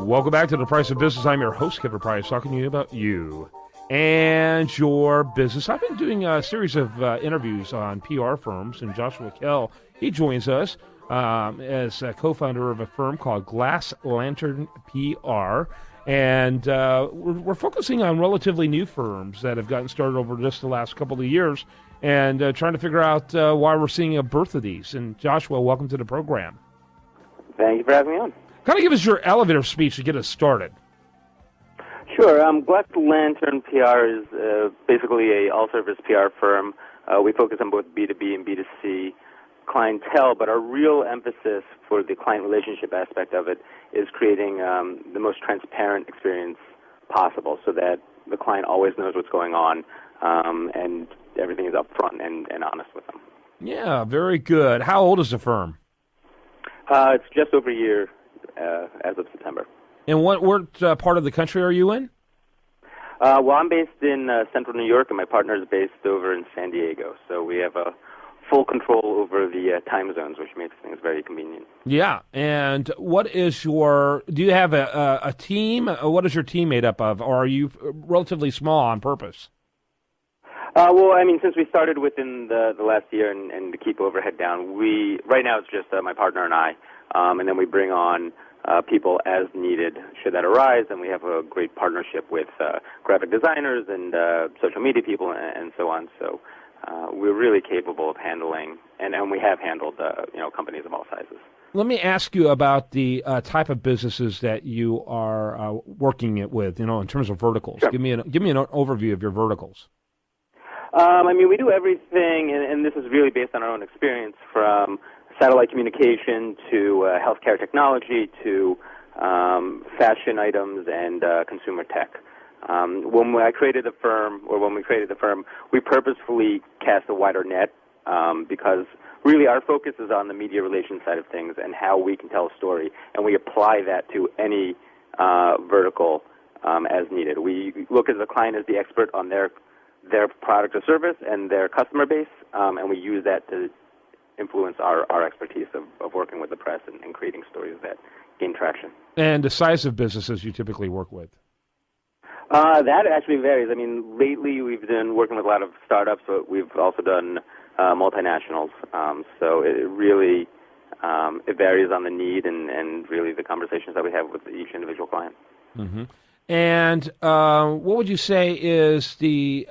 Welcome back to The Price of Business. I'm your host, Kevin Price, talking to you about you and your business. I've been doing a series of interviews on PR firms, and Joshua Kail, he joins us as a co-founder of a firm called Glass Lantern PR. And we're focusing on relatively new firms that have gotten started over just the last couple of years and trying to figure out why we're seeing a birth of these. And Joshua, welcome to the program. Thank you for having me on. Kind of give us your elevator speech to get us started. Sure. Glass Lantern PR is basically a all-service PR firm. We focus on both B2B and B2C clientele, but our real emphasis for the client relationship aspect of it is creating the most transparent experience possible so that the client always knows what's going on and everything is upfront and honest with them. Yeah, very good. How old is the firm? It's just over a year as of September. And what part of the country are you in? Well, I'm based in central New York, and my partner is based over in San Diego. So we have full control over the time zones, which makes things very convenient. Yeah. And what is do you have a team? What is your team made up of? Or are you relatively small on purpose? Well, I mean, since we started within the last year and to keep overhead down, right now it's just my partner and I, and then we bring on people as needed should that arise, and we have a great partnership with graphic designers and social media people and so on. So we're really capable of handling, and we have handled companies of all sizes. Let me ask you about the type of businesses that you are working with, in terms of verticals. Sure. Give me an overview of your verticals. I mean, we do everything, and this is really based on our own experience, from satellite communication to healthcare technology to fashion items and consumer tech. When we created the firm, we purposefully cast a wider net because really our focus is on the media relations side of things and how we can tell a story, and we apply that to any vertical as needed. We look at the client as the expert on their product or service and their customer base, and we use that to influence our expertise of working with the press and creating stories that gain traction. And the size of businesses you typically work with? That actually varies. I mean, lately we've been working with a lot of startups, but we've also done multinationals. So it really it varies on the need and really the conversations that we have with each individual client. Mm-hmm. And what would you say is the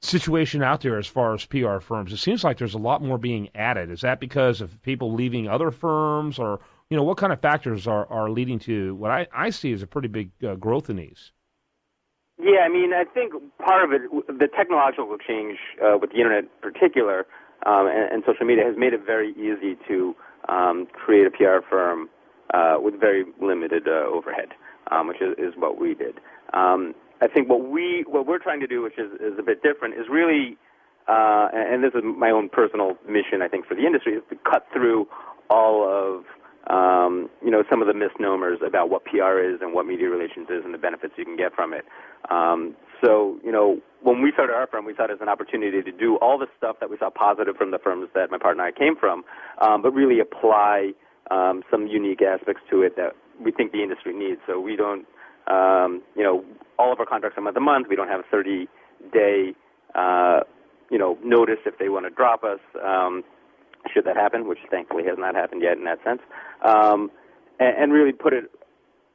situation out there as far as PR firms? It seems like there's a lot more being added. Is that because of people leaving other firms, or what kind of factors are leading to what I see as a pretty big growth in these? Yeah, I mean, I think part of it, the technological change with the internet in particular and social media has made it very easy to create a PR firm with very limited overhead. Which is what we did. I think what we're trying to do, which is a bit different, is really, and this is my own personal mission, I think, for the industry, is to cut through all of, some of the misnomers about what PR is and what media relations is and the benefits you can get from it. So, when we started our firm, we saw it as an opportunity to do all the stuff that we saw positive from the firms that my partner and I came from, but really apply some unique aspects to it that we think the industry needs. So we don't, all of our contracts are month to month. We don't have a 30-day, notice if they want to drop us, should that happen, which thankfully has not happened yet in that sense. And really put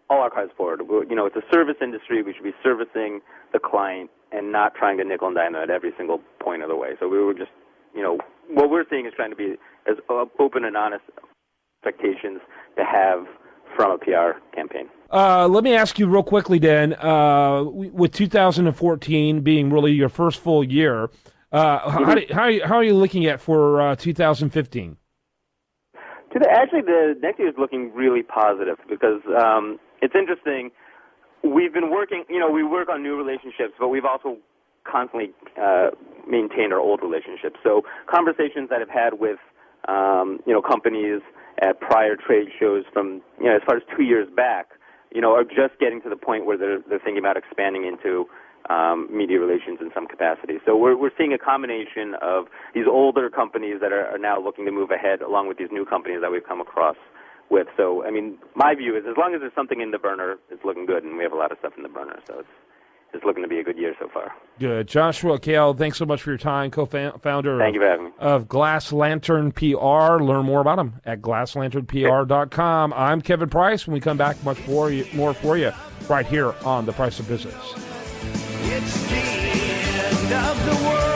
all our cards forward. It's a service industry. We should be servicing the client and not trying to nickel and dime at every single point of the way. So we were just, what we're seeing is trying to be as open and honest expectations to have from a PR campaign. Let me ask you real quickly then, with 2014 being really your first full year, how are you looking at for 2015? Actually, the next year is looking really positive because it's interesting. We've been working, we work on new relationships, but we've also constantly maintained our old relationships. So conversations that I've had with, companies at prior trade shows from, as far as 2 years back, are just getting to the point where they're thinking about expanding into media relations in some capacity. So we're seeing a combination of these older companies that are now looking to move ahead, along with these new companies that we've come across with. So, I mean, my view is as long as there's something in the burner, it's looking good, and we have a lot of stuff in the burner. So it's looking to be a good year so far. Good. Joshua Kail, thanks so much for your time, co-founder Thank you for having me. Of Glass Lantern PR. Learn more about him at glasslanternpr.com. I'm Kevin Price. When we come back, much more for you right here on The Price of Business. It's the end of the world.